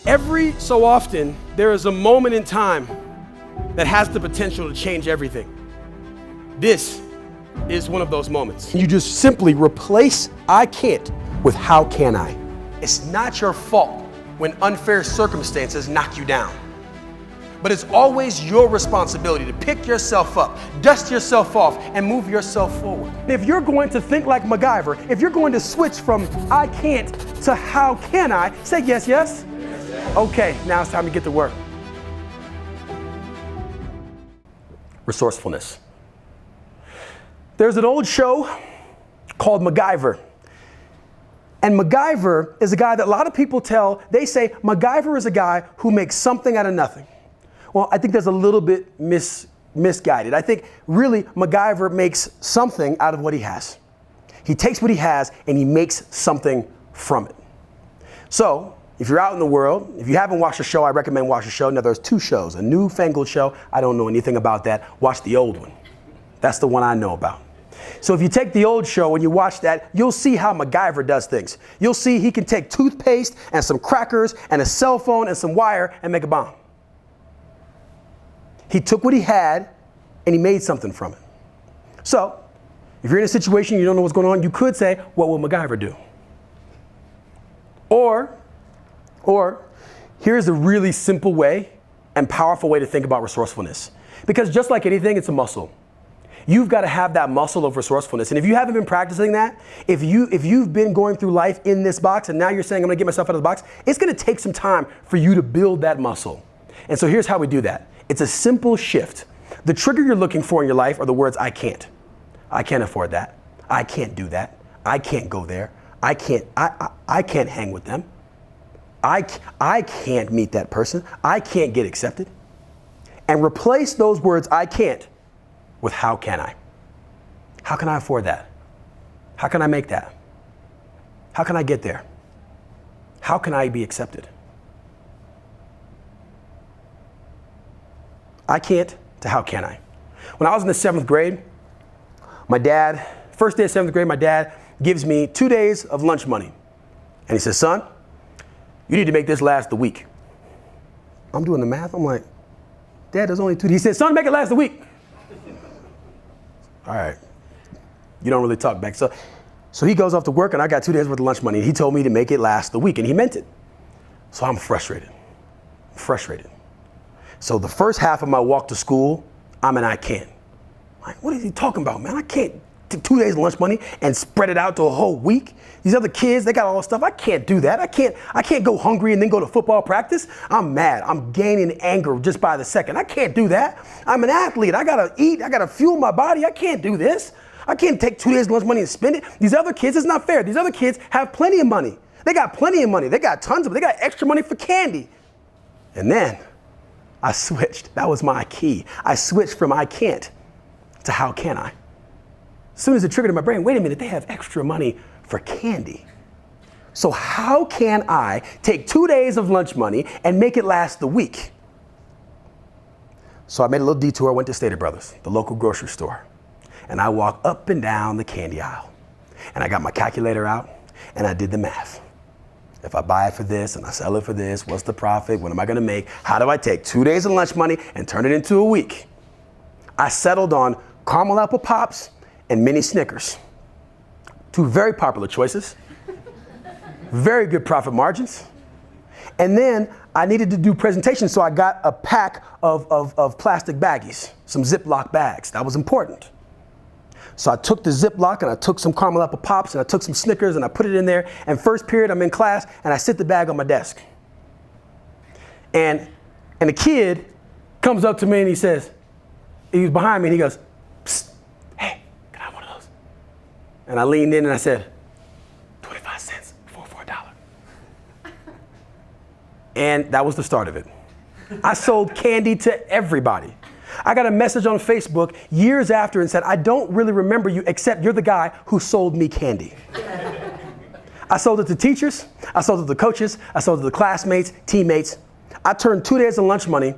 Every so often, there is a moment in time that has the potential to change everything. This is one of those moments. You just simply replace I can't with how can I. It's not your fault when unfair circumstances knock you down. But it's always your responsibility to pick yourself up, dust yourself off, and move yourself forward. If you're going to think like MacGyver, if you're going to switch from I can't to how can I, say yes, yes. Okay, now it's time to get to work. Resourcefulness. There's an old show called MacGyver. And MacGyver is a guy that a lot of people they say MacGyver is a guy who makes something out of nothing. Well, I think there's a little bit misguided. I think really MacGyver makes something out of what he has. He takes what he has and he makes something from it. So, if you're out in the world, if you haven't watched the show, I recommend watch the show. Now there's two shows, a newfangled show. I don't know anything about that. Watch the old one. That's the one I know about. So if you take the old show and you watch that, you'll see how MacGyver does things. You'll see he can take toothpaste and some crackers and a cell phone and some wire and make a bomb. He took what he had and he made something from it. So if you're in a situation you don't know what's going on, you could say, what will MacGyver do? Or here's a really simple way and powerful way to think about resourcefulness. Because just like anything, it's a muscle. You've got to have that muscle of resourcefulness. And if you haven't been practicing that, if you've been going through life in this box and now you're saying, I'm going to get myself out of the box, it's going to take some time for you to build that muscle. And so here's how we do that. It's a simple shift. The trigger you're looking for in your life are the words, I can't. I can't afford that. I can't do that. I can't go there. I can't hang with them. I can't meet that person. I can't get accepted. And replace those words, I can't, with how can I? How can I afford that? How can I make that? How can I get there? How can I be accepted? I can't to how can I? When I was in the 7th grade, first day of 7th grade, my dad gives me 2 days of lunch money. And he says, son, you need to make this last the week. I'm doing the math. I'm like, Dad, there's only 2 days. He said, son, make it last the week. All right. You don't really talk back. So he goes off to work and I got 2 days worth of lunch money. He told me to make it last the week and he meant it. So I'm frustrated. So the first half of my walk to school, I can't. Like, what is he talking about, man? I can't take 2 days of lunch money and spread it out to a whole week. These other kids, they got all this stuff. I can't do that. I can't go hungry and then go to football practice. I'm mad. I'm gaining anger just by the second. I can't do that. I'm an athlete. I gotta eat. I gotta fuel my body. I can't do this. I can't take 2 days of lunch money and spend it. These other kids, it's not fair. These other kids have plenty of money. They got plenty of money. They got tons of it. They got extra money for candy. And then I switched. That was my key. I switched from I can't to how can I? As soon as it triggered in my brain, wait a minute, they have extra money for candy. So how can I take 2 days of lunch money and make it last the week? So I made a little detour. I went to Stater Brothers, the local grocery store. And I walked up and down the candy aisle. And I got my calculator out and I did the math. If I buy it for this and I sell it for this, what's the profit? What am I going to make? How do I take 2 days of lunch money and turn it into a week? I settled on caramel apple pops and mini Snickers. 2 very popular choices. Very good profit margins. And then I needed to do presentations, so I got a pack of plastic baggies, some Ziploc bags. That was important. So I took the Ziploc and I took some caramel apple pops and I took some Snickers and I put it in there. And first period, I'm in class and I sit the bag on my desk. And a kid comes up to me and he says, he was behind me and he goes, psst, hey, can I have one of those? And I leaned in and I said, 25 cents for $1. And that was the start of it. I sold candy to everybody. I got a message on Facebook years after and said, I don't really remember you except you're the guy who sold me candy. I sold it to teachers, I sold it to coaches, I sold it to classmates, teammates. I turned 2 days of lunch money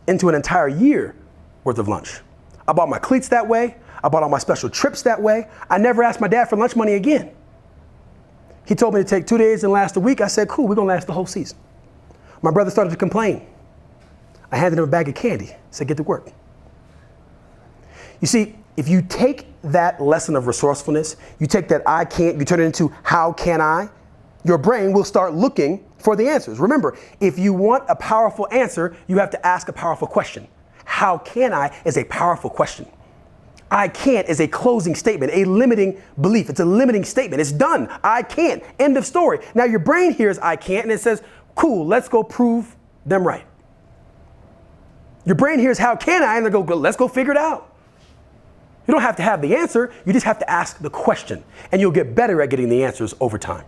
into an entire year worth of lunch. I bought my cleats that way. I bought all my special trips that way. I never asked my dad for lunch money again. He told me to take 2 days and last a week. I said, cool, we're gonna last the whole season. My brother started to complain. I handed him a bag of candy, said, get to work. You see, if you take that lesson of resourcefulness, you take that I can't, you turn it into how can I, your brain will start looking for the answers. Remember, if you want a powerful answer, you have to ask a powerful question. How can I is a powerful question. I can't is a closing statement, a limiting belief. It's a limiting statement. It's done. I can't. End of story. Now your brain hears I can't and it says, cool, let's go prove them right. Your brain hears how can I and they go, let's go figure it out. You don't have to have the answer. You just have to ask the question and you'll get better at getting the answers over time.